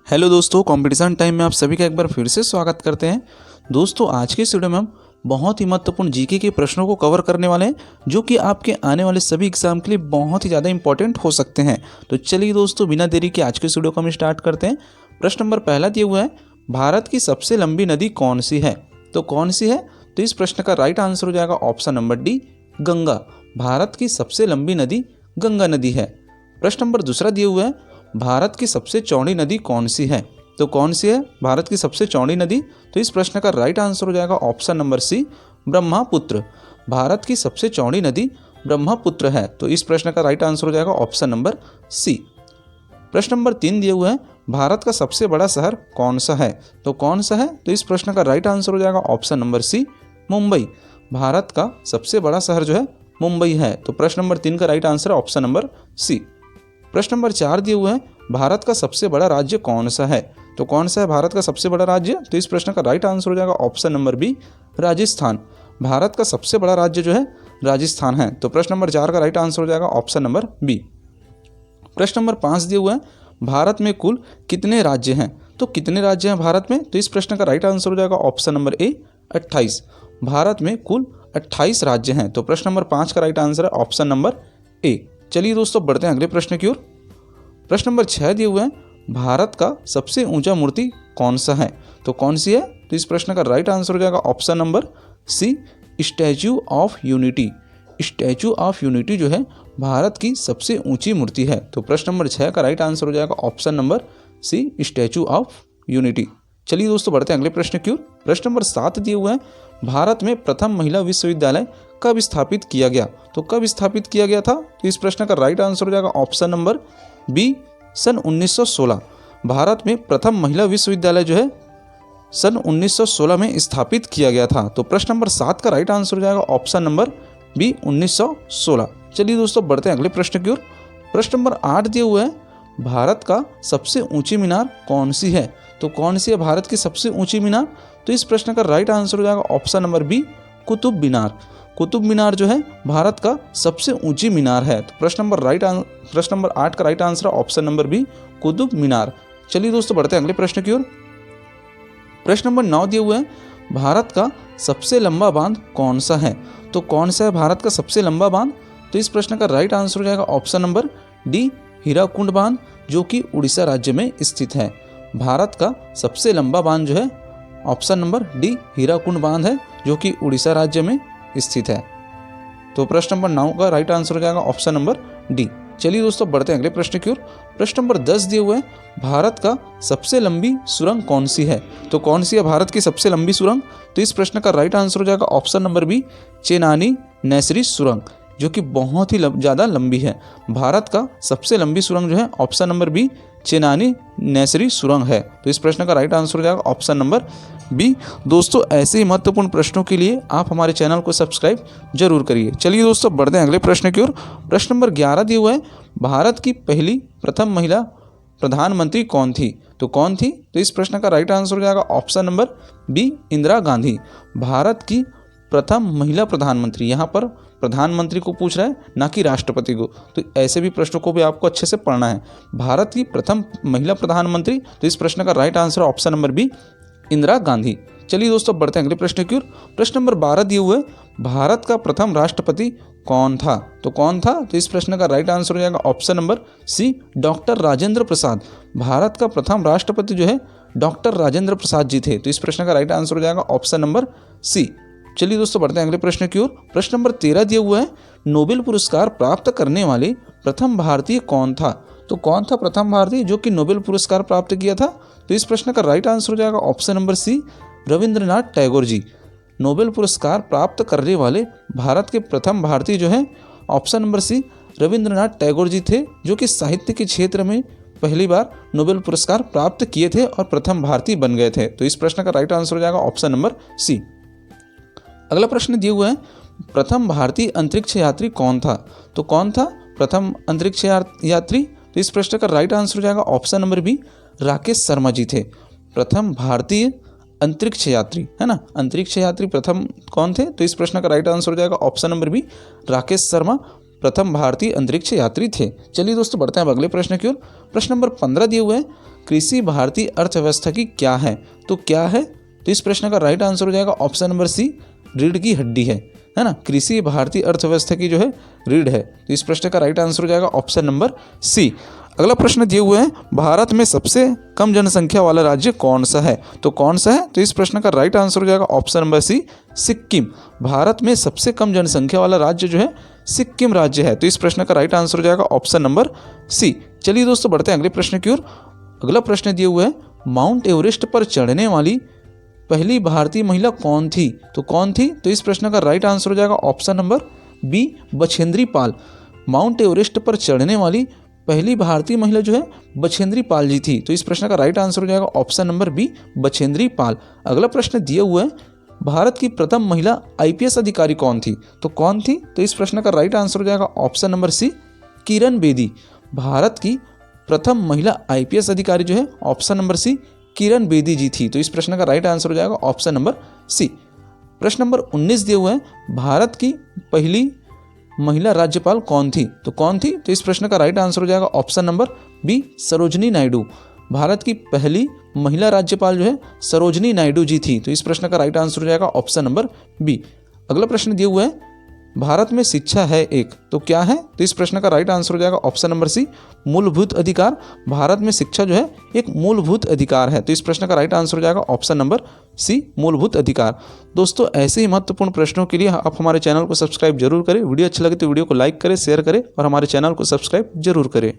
Hello दोस्तों, competition time में आप सभी का एक बार फिर से स्वागत करते हैं। दोस्तों, आज के इस वीडियो में हम बहुत ही महत्वपूर्ण जीके के प्रश्नों को कवर करने वाले हैं, जो कि आपके आने वाले सभी एग्जाम के लिए बहुत ही ज़्यादा इंपॉर्टेंट हो सकते हैं। तो चलिए दोस्तों, बिना देरी के आज के इस वीडियो को हम स्टार्ट करते हैं। प्रश्न नंबर पहला दिया हुआ है, भारत की सबसे लंबी नदी कौन सी है? तो कौन सी है? तो इस प्रश्न का राइट आंसर हो जाएगा option number D, Ganga. Bharat की सबसे लंबी नदी गंगा नदी है। प्रश्न नंबर दूसरा दिया हुआ है, भारत की सबसे चौड़ी नदी कौन सी है? तो कौन सी है भारत की सबसे चौड़ी नदी? तो इस प्रश्न का राइट आंसर हो जाएगा option number C, Brahmaputra. Bharat की सबसे चौड़ी नदी ब्रह्मपुत्र है। तो इस प्रश्न का राइट आंसर हो जाएगा ऑप्शन नंबर सी। प्रश्न नंबर 3 दिए हुए हैं, भारत का सबसे बड़ा शहर कौन सा है? तो कौन सा है? तो इस प्रश्न का राइट आंसर हो जाएगा option number C, Mumbai. Bharat का सबसे बड़ा शहर जो है मुंबई है। तो प्रश्न नंबर 3 का राइट आंसर है ऑप्शन नंबर सी। प्रश्न नंबर 4 दिए हुए हैं, भारत का सबसे बड़ा राज्य कौन सा है? तो कौन सा है भारत का सबसे बड़ा राज्य? तो इस प्रश्न का राइट आंसर हो जाएगा option number B, Rajasthan. Bharat का सबसे बड़ा राज्य जो है राजस्थान है। तो प्रश्न नंबर 4 का राइट आंसर हो जाएगा ऑप्शन नंबर बी। प्रश्न नंबर 5 दिए हुए हैं, भारत में कुल कितने राज्य हैं? तो कितने राज्य हैं भारत में? तो इस प्रश्न का राइट आंसर हो जाएगा ऑप्शन नंबर ए, 28। भारत में कुल 28 राज्य हैं। तो प्रश्न नंबर 5 का राइट आंसर है ऑप्शन नंबर ए। चलिए दोस्तों, बढ़ते हैं अगले प्रश्न की ओर। प्रश्न नंबर 6 दिए हुए हैं, भारत का सबसे ऊंचा मूर्ति कौन सा है? तो कौन सी है? तो इस प्रश्न का राइट आंसर हो जाएगा option number C, Statue of Unity. Statue of Unity जो है भारत की सबसे ऊंची मूर्ति है। तो प्रश्न नंबर 6 का राइट आंसर हो जाएगा option number C, Statue of Unity. चलिए दोस्तों, बढ़ते हैं अगले प्रश्न की ओर। प्रश्न नंबर 7 दिए हुए हैं, भारत में प्रथम महिला विश्वविद्यालय कब स्थापित किया गया? तो कब स्थापित किया गया था? तो इस प्रश्न का राइट आंसर हो जाएगा ऑप्शन नंबर बी, सन 1916। भारत में प्रथम महिला विश्वविद्यालय जो है सन 1916 में स्थापित किया गया था। तो प्रश्न नंबर 7 का राइट आंसर हो जाएगा ऑप्शन नंबर बी, 1916। चलिए दोस्तों, बढ़ते हैं अगले प्रश्न की ओर। प्रश्न नंबर 8 दिए हुए हैं, भारत का सबसे ऊंची मीनार कौन सी है? तो कौन सी है भारत की सबसे ऊंची मीनार? तो इस प्रश्न का राइट आंसर हो जाएगा option number B, Qutub Minar. Qutub Minar जो है भारत का सबसे ऊंची मीनार है। तो प्रश्न नंबर 8 का राइट आंसर है option number B, Qutub Minar. चलिए दोस्तों, बढ़ते हैं अगले प्रश्न की ओर। प्रश्न नंबर 9 दिए हुए हैं, भारत का सबसे लंबा बांध कौन सा है? तो कौन सा है भारत का सबसे लंबा बांध? तो इस प्रश्न का राइट आंसर हो जाएगा ऑप्शन नंबर डी, हीराकुंड बांध, जो कि उड़ीसा राज्य में स्थित है। भारत का सबसे लंबा बांध जो है ऑप्शन नंबर डी, हीराकुंड बांध है, जो कि उड़ीसा राज्य में स्थित है। तो प्रश्न नंबर 9 का राइट आंसर हो जाएगा ऑप्शन नंबर डी। चलिए दोस्तों, बढ़ते हैं अगले प्रश्न की ओर। प्रश्न नंबर 10 दिए हुए हैं, भारत का सबसे लंबी सुरंग कौन सी है? तो कौन सी है भारत की सबसे लंबी सुरंग? तो इस प्रश्न का राइट आंसर हो जाएगा ऑप्शन नंबर बी, चेनानी नैसरी सुरंग, जो कि बहुत ही ज़्यादा लंबी है। भारत का सबसे लंबी सुरंग जो है ऑप्शन नंबर बी, चेनानी नैसरी सुरंग है। तो इस प्रश्न का राइट आंसर हो जाएगा ऑप्शन नंबर बी। दोस्तों, ऐसे ही महत्वपूर्ण प्रश्नों के लिए आप हमारे चैनल को सब्सक्राइब जरूर करिए। चलिए दोस्तों, बढ़ते हैं अगले प्रश्न की ओर। प्रश्न नंबर 11 दिए हुए हैं, भारत की पहली प्रथम महिला प्रधानमंत्री कौन थी? तो कौन थी? तो इस प्रश्न का राइट आंसर हो जाएगा option number B, Indira Gandhi. Bharat की प्रथम महिला प्रधानमंत्री, यहाँ पर प्रधानमंत्री को पूछ रहा है, ना कि राष्ट्रपति को। तो ऐसे भी प्रश्नों को भी आपको अच्छे से पढ़ना है। भारत की प्रथम महिला प्रधानमंत्री, तो इस प्रश्न का right answer option number B, Indira Gandhi. चलिए दोस्तों, बढ़ते हैं अगले प्रश्न की ओर। प्रश्न नंबर 12 दिए हुए, भारत का प्रथम राष्ट्रपति कौन था? तो कौन था? तो इस प्रश्न का राइट आंसर हो जाएगा option number C, doctor Rajendra Prasad. Bharat का प्रथम राष्ट्रपति जो है डॉक्टर राजेंद्र प्रसाद जी थे। तो इस प्रश्न का राइट आंसर हो जाएगा ऑप्शन नंबर सी। चलिए दोस्तों, बढ़ते हैं अगले प्रश्न की ओर। प्रश्न नंबर 13 दिए हुए हैं, नोबेल पुरस्कार प्राप्त करने वाले प्रथम भारतीय कौन था? तो कौन था प्रथम भारतीय जो कि नोबेल पुरस्कार प्राप्त किया था? तो इस प्रश्न का राइट आंसर हो जाएगा option number C, Rabindranath Tagore ji. Nobel पुरस्कार प्राप्त करने वाले भारत के प्रथम भारतीय जो है option number C, Rabindranath Tagore ji थे, जो कि साहित्य के क्षेत्र में पहली बार नोबेल पुरस्कार प्राप्त किए थे और प्रथम भारतीय बन गए थे। तो इस प्रश्न का राइट आंसर हो जाएगा ऑप्शन नंबर सी। अगला प्रश्न दिए हुए हैं, प्रथम भारतीय अंतरिक्ष यात्री कौन था? तो कौन था प्रथम अंतरिक्ष यात्री? तो इस प्रश्न का राइट आंसर हो जाएगा option number B, Rakesh Sharma ji थे। प्रथम भारतीय अंतरिक्ष यात्री, है ना, अंतरिक्ष यात्री प्रथम कौन थे? तो इस प्रश्न का राइट आंसर हो जाएगा option number B, Rakesh Sharma प्रथम भारतीय अंतरिक्ष यात्री थे। चलिए दोस्तों, बढ़ते हैं अब अगले प्रश्न की ओर। प्रश्न नंबर 15 दिए हुए हैं, कृषि भारतीय अर्थव्यवस्था की क्या है? तो क्या है? तो इस प्रश्न का राइट आंसर हो जाएगा ऑप्शन नंबर सी, रीढ़ की हड्डी है ना। कृषि भारतीय अर्थव्यवस्था की जो है रीढ़ है, तो इस प्रश्न का राइट आंसर हो जाएगा ऑप्शन नंबर सी। अगला प्रश्न दिए हुए हैं, भारत में सबसे कम जनसंख्या वाला राज्य कौन सा है? तो कौन सा है? तो इस प्रश्न का राइट आंसर हो जाएगा option number C, Sikkim. Bharat में सबसे कम जनसंख्या वाला राज्य जो है सिक्किम राज्य है, तो इस प्रश्न का राइट आंसर हो जाएगा ऑप्शन नंबर सी। चलिए दोस्तों बढ़ते हैं अगले प्रश्न की ओर। अगला प्रश्न दिए हुए हैं, माउंट एवरेस्ट पर चढ़ने वाली पहली भारतीय महिला कौन थी? तो कौन थी? तो इस प्रश्न का राइट आंसर हो जाएगा option number B, Bachendri Pal. Mount Everest पर चढ़ने वाली पहली भारतीय महिला जो है बछेंद्री पाल जी थी, तो इस प्रश्न का राइट आंसर हो जाएगा option number B, Bachendri Pal. अगला प्रश्न दिए हुए हैं, भारत की प्रथम महिला आईपीएस अधिकारी कौन थी? तो कौन थी? तो इस प्रश्न का राइट आंसर हो जाएगा ऑप्शन नंबर सी, किरण बेदी। भारत की प्रथम महिला आईपीएस अधिकारी जो है ऑप्शन नंबर सी, किरण बेदी जी थी, तो इस प्रश्न का राइट आंसर हो जाएगा ऑप्शन नंबर सी। प्रश्न नंबर 19 दिए हुए हैं, भारत की पहली महिला राज्यपाल कौन थी? तो कौन थी? तो इस प्रश्न का राइट आंसर हो जाएगा option number B, Sarojini Naidu. Bharat की पहली महिला राज्यपाल जो है सरोजनी नायडू जी थी, तो इस प्रश्न का राइट आंसर हो जाएगा ऑप्शन नंबर बी। अगला प्रश्न दिए हुए हैं, भारत में शिक्षा है एक, तो क्या है? तो इस प्रश्न का राइट आंसर हो जाएगा ऑप्शन नंबर सी, मूलभूत अधिकार। भारत में शिक्षा जो है एक मूलभूत अधिकार है, तो इस प्रश्न का राइट आंसर हो जाएगा ऑप्शन नंबर सी, मूलभूत अधिकार। दोस्तों ऐसे ही महत्वपूर्ण प्रश्नों के लिए आप हमारे चैनल को सब्सक्राइब जरूर करें। वीडियो अच्छा लगे तो वीडियो को लाइक करें, शेयर करें और हमारे चैनल को सब्सक्राइब जरूर करें।